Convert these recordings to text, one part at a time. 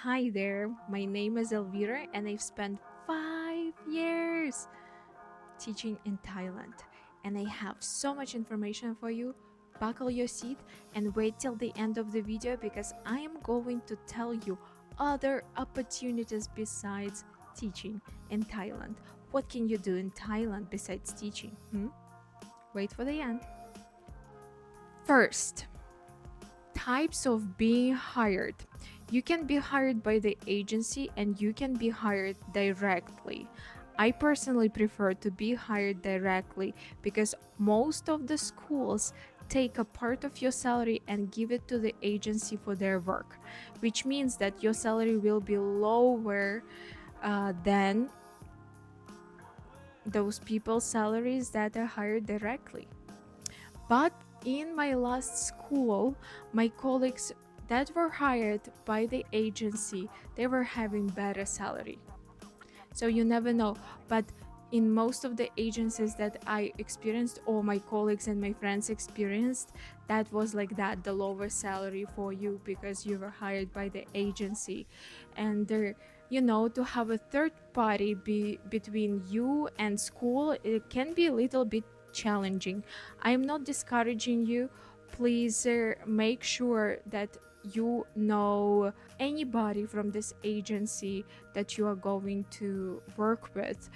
Hi there, my name is Elvira and I've spent 5 years teaching in Thailand. And I have so much information for you. Buckle your seat and wait till the end of the video because I am going to tell you other opportunities besides teaching in Thailand. What can you do in Thailand besides teaching? Wait for the end. First, types of being hired. You can be hired by the agency and you can be hired directly. I personally prefer to be hired directly because most of the schools take a part of your salary and give it to the agency for their work, which means that your salary will be lower than those people's salaries that are hired directly. But in my last school, my colleagues that were hired by the agency, they were having better salary. So you never know. But in most of the agencies that I experienced, or my colleagues and my friends experienced, that was like that, the lower salary for you because you were hired by the agency. And to have a third party between you and school, it can be a little bit challenging. I'm not discouraging you. Please make sure that you know anybody from this agency that you are going to work with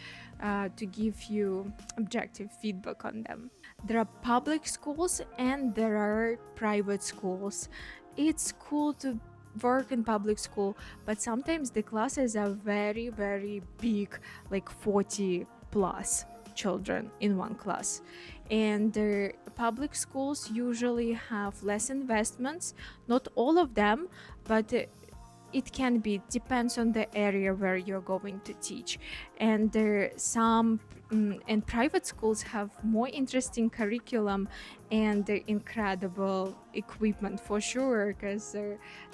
to give you objective feedback on them. There are public schools and there are private schools. It's cool to work in public school, but sometimes the classes are very, very big, like 40 plus children in one class. And the public schools usually have less investments, not all of them, but it can be, depends on the area where you're going to teach. And there some and private schools have more interesting curriculum and incredible equipment for sure, because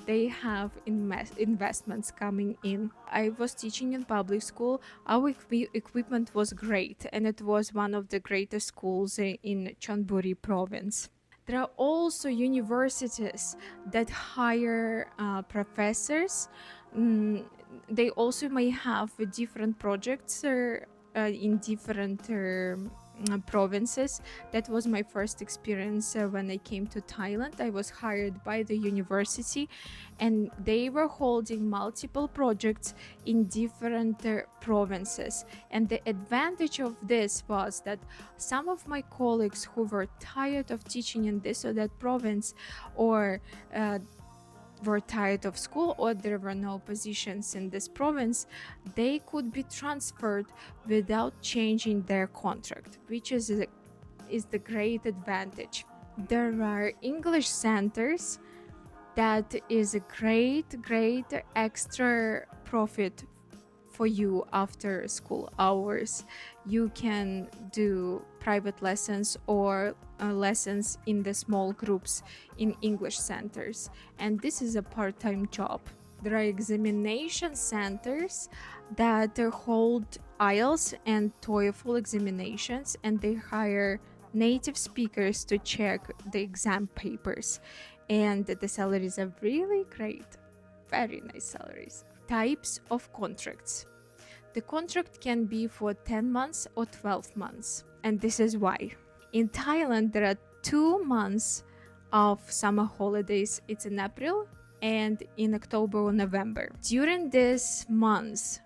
they have investments coming in. I was teaching in public school. Our equipment was great and it was one of the greatest schools in Chonburi province. There are also universities that hire professors. They also may have different projects in different provinces. That was my first experience when I came to Thailand. I was hired by the university and they were holding multiple projects in different provinces. And the advantage of this was that some of my colleagues who were tired of teaching in this or that province, or were tired of school, or there were no positions in this province, they could be transferred without changing their contract, which is the great advantage. There are English centers that is a great extra profit for you after school hours. You can do private lessons or lessons in the small groups in English centers, and this is a part-time job. There are examination centers that hold IELTS and TOEFL examinations, and they hire native speakers to check the exam papers, and the salaries are really great, very nice salaries. Types of contracts. The contract can be for 10 months or 12 months, and this is why. In Thailand, there are 2 months of summer holidays. It's in April and in October or November. During these months,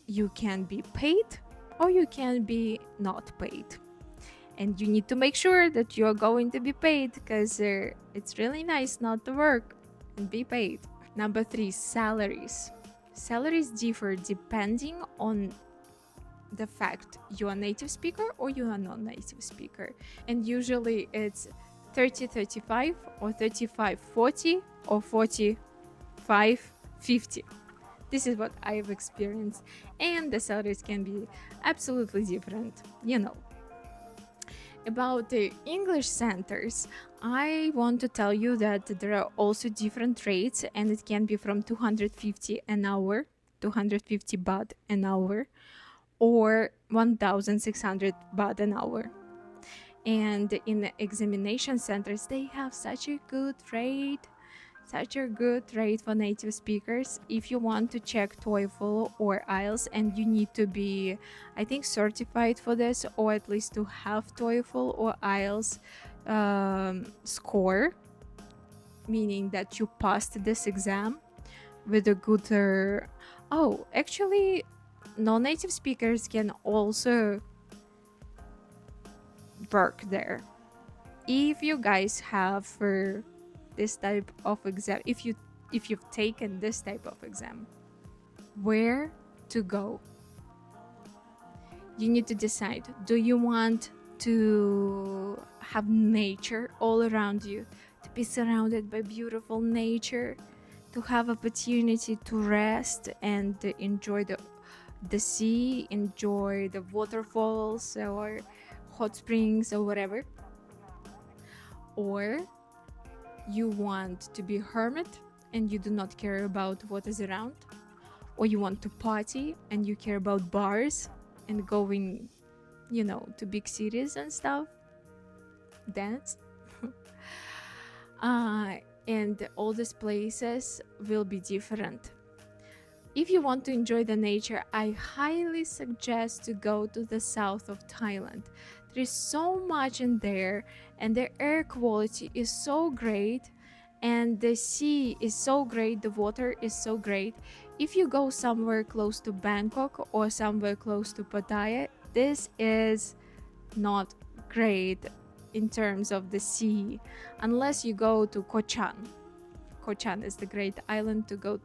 you can be paid or you can be not paid. And you need to make sure that you are going to be paid, because it's really nice not to work and be paid. Number 3, salaries. Salaries differ depending on the fact you are a native speaker or you are not native speaker. And usually it's 30-35 or 35-40 or 45-50. This is what I've experienced, and the salaries can be absolutely different, About the English centers, I want to tell you that there are also different rates, and it can be from 250 an hour, 250 baht an hour, or 1,600 baht an hour. And in the examination centers, they have such a good rate. such a good rate for native speakers. If you want to check TOEFL or IELTS, and you need to be, I think, certified for this, or at least to have TOEFL or IELTS score, meaning that you passed this exam with a good oh, actually, non-native speakers can also work there. If you guys have this type of exam, if you've taken this type of exam, where to go? You need to decide. Do you want to have nature all around you, to be surrounded by beautiful nature, to have opportunity to rest and enjoy the sea, enjoy the waterfalls or hot springs or whatever? Or you want to be a hermit and you do not care about what is around? Or you want to party and you care about bars and going, to big cities and stuff? Dance? And all these places will be different. If you want to enjoy the nature, I highly suggest to go to the south of Thailand. There is so much in there, and the air quality is so great, and the sea is so great, the water is so great. If you go somewhere close to Bangkok or somewhere close to Pattaya, this is not great in terms of the sea, unless you go to Koh Chan. Koh Chan is the great island to go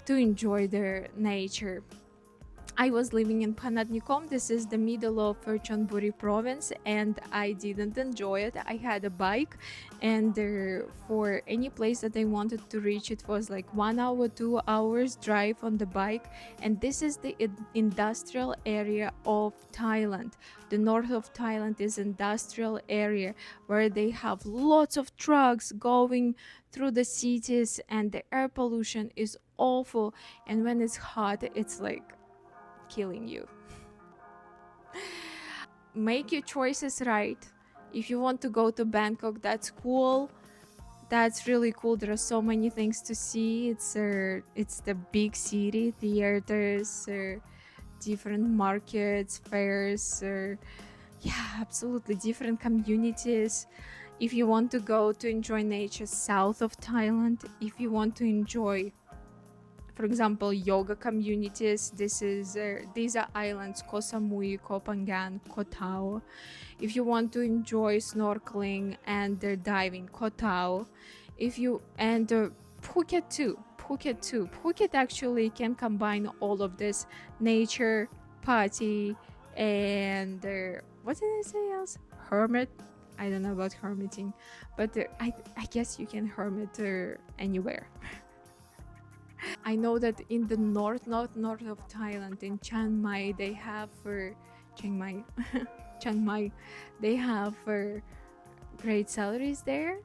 to enjoy their nature. I was living in Panatnikom. This is the middle of Chonburi province, and I didn't enjoy it. I had a bike, and for any place that I wanted to reach, it was like 1 hour, 2 hours drive on the bike. And this is the industrial area of Thailand. The north of Thailand is industrial area where they have lots of trucks going through the cities, and the air pollution is awful. And when it's hot, it's like killing you. Make your choices right. If you want to go to Bangkok, that's cool. That's really cool. There are so many things to see. It's the big city, theaters, different markets, fairs, yeah, absolutely different communities. If you want to go to enjoy nature south of Thailand, if you want to enjoy, for example, yoga communities, these are islands: Koh Samui, Koh Phangan, Koh Tao. If you want to enjoy snorkeling and diving, Koh Tao. Phuket too. Phuket actually can combine all of this: nature, party, and what did I say else? Hermit. I don't know about hermiting, but I guess you can hermit anywhere. I know that in the north of Thailand, in Chiang Mai, they have Chiang Mai, Chiang Mai, they have great salaries there.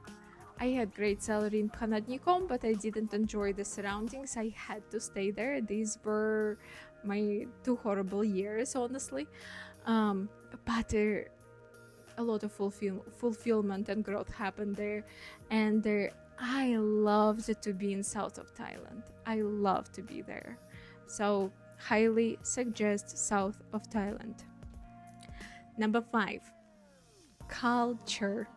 I had great salary in Panatnikom, but I didn't enjoy the surroundings. I had to stay there. These were my 2 horrible years, honestly. But a lot of fulfillment and growth happened there, and I loved to be in south of Thailand. I love to be there. So highly suggest south of Thailand. Number 5, culture.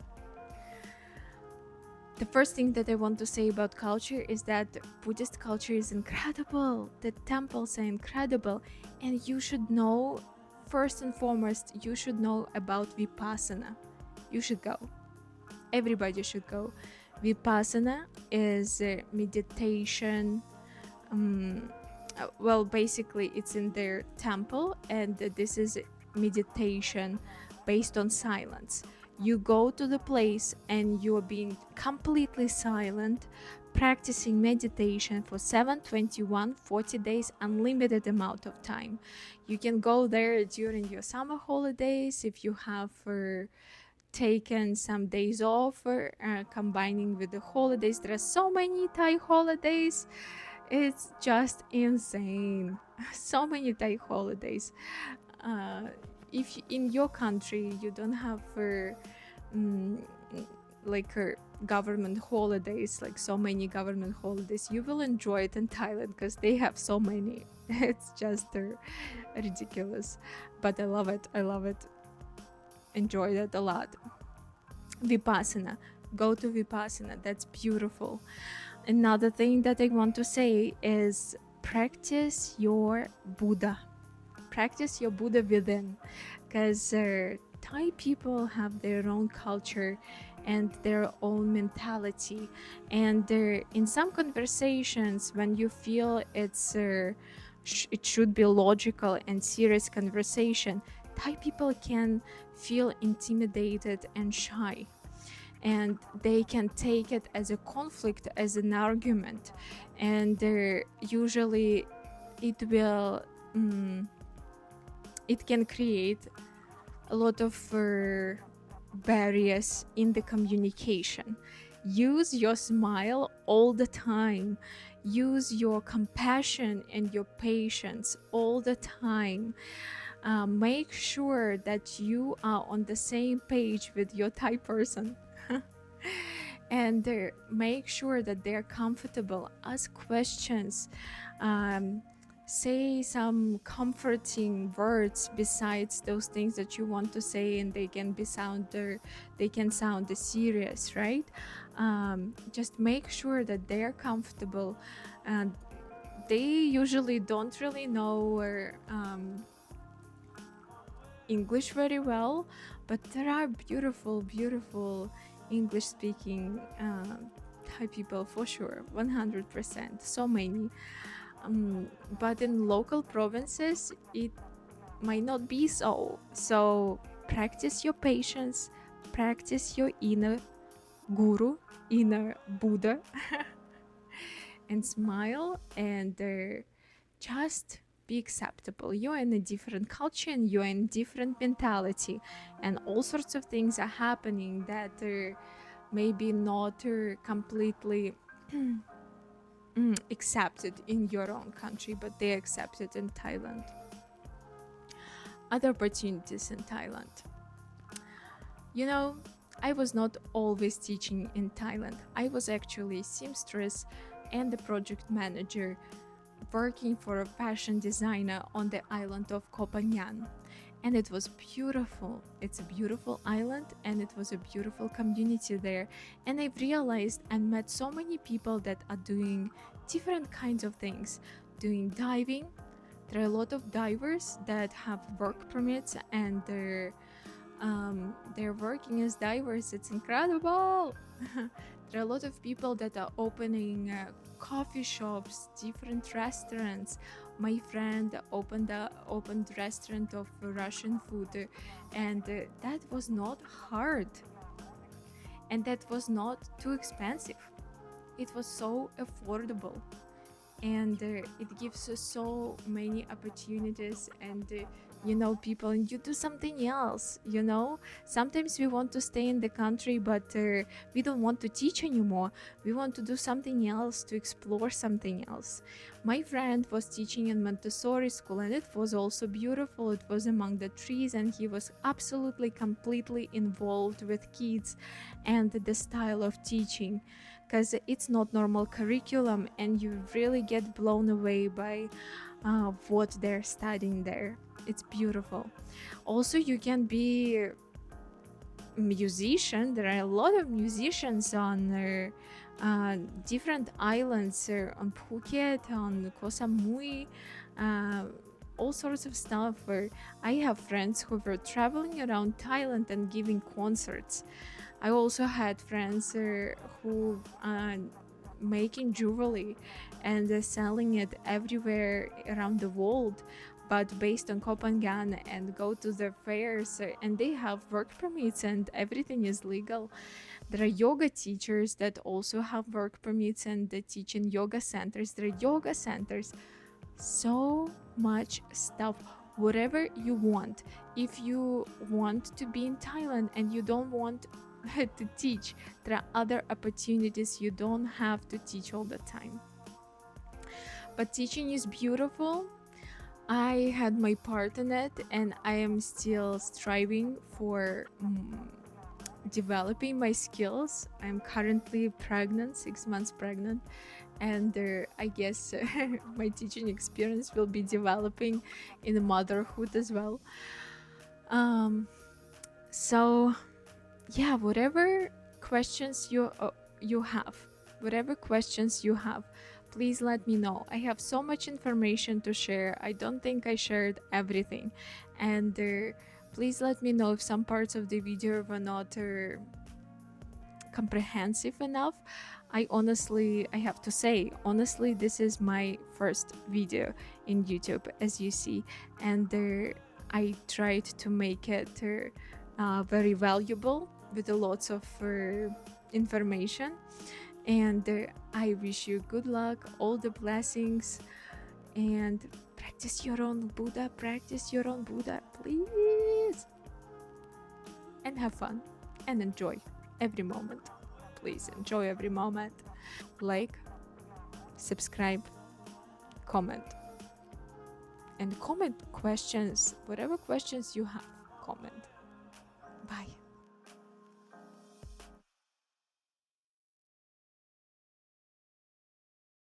The first thing that I want to say about culture is that Buddhist culture is incredible. The temples are incredible, and you should know, first and foremost, you should know about Vipassana. You should go. Everybody should go. Vipassana is meditation. Well, basically, it's in their temple, and this is meditation based on silence. You go to the place and you are being completely silent, practicing meditation for 7, 21, 40 days, unlimited amount of time. You can go there during your summer holidays if you have taken some days off, combining with the holidays. There are so many Thai holidays. It's just insane. So many Thai holidays. If in your country you don't have like government holidays, like so many government holidays. You will enjoy it in Thailand because they have so many. It's just ridiculous, but I love it. I love it. Enjoyed it a lot. Vipassana. Go to Vipassana. That's beautiful. Another thing that I want to say is practice your Buddha. Practice your Buddha within, because Thai people have their own culture and their own mentality, and in some conversations, when you feel it should be logical and serious conversation, Thai people can feel intimidated and shy, and they can take it as a conflict, as an argument, and usually it will it can create a lot of barriers in the communication. Use your smile all the time. Use your compassion and your patience all the time. Make sure that you are on the same page with your Thai person. And make sure that they're comfortable. Ask questions. Say some comforting words besides those things that you want to say, and they can sound serious, right? Just make sure that they're comfortable. And they usually don't really know English very well, but there are beautiful English speaking Thai people for sure, 100%, so many. But in local provinces, it might not be so. So practice your patience, practice your inner guru, inner Buddha, and smile, and just be acceptable. You're in a different culture and you're in different mentality, and all sorts of things are happening that are maybe not completely accepted in your own country, but they're accepted in Thailand. Other opportunities in Thailand. You know, I was not always teaching in Thailand. I was actually seamstress and the project manager working for a fashion designer on the island of Koh Phangan. And it was beautiful. It's a beautiful island, and it was a beautiful community there. And I've realized and met so many people that are doing different kinds of things. Doing diving. There are a lot of divers that have work permits, and they're working as divers. It's incredible. There are a lot of people that are opening coffee shops, different restaurants. My friend opened restaurant of Russian food, and that was not hard, and that was not too expensive. It was so affordable, and it gives us so many opportunities, and people, and you do something else. Sometimes we want to stay in the country, but we don't want to teach anymore. We want to do something else, to explore something else. My friend was teaching in Montessori school, and it was also beautiful. It was among the trees, and he was absolutely completely involved with kids and the style of teaching, because it's not normal curriculum, and you really get blown away by what they're studying there. It's beautiful. Also, you can be a musician. There are a lot of musicians on different islands, on Phuket, on Koh Samui, all sorts of stuff. Where I have friends who were traveling around Thailand and giving concerts. I also had friends who making jewelry and selling it everywhere around the world, but based on Koh Phangan, and go to the fairs, and they have work permits and everything is legal. There are yoga teachers that also have work permits, and they teach in yoga centers. There are yoga centers. So much stuff. Whatever you want. If you want to be in Thailand and you don't want to teach, there are other opportunities. You don't have to teach all the time. But teaching is beautiful. I had my part in it, and I am still striving for developing my skills. I'm currently pregnant, 6 months pregnant, and I guess my teaching experience will be developing in the motherhood as well. Um, so yeah, whatever questions you have, whatever questions you have, please let me know. I have so much information to share. I don't think I shared everything, and please let me know if some parts of the video were not comprehensive enough. I have to say, honestly, this is my first video in YouTube, as you see, and I tried to make it very valuable with lots of information. And I wish you good luck, all the blessings, and practice your own Buddha, please, and have fun and enjoy every moment. Please enjoy every moment. Like, subscribe, comment, and comment questions, whatever questions you have, comment.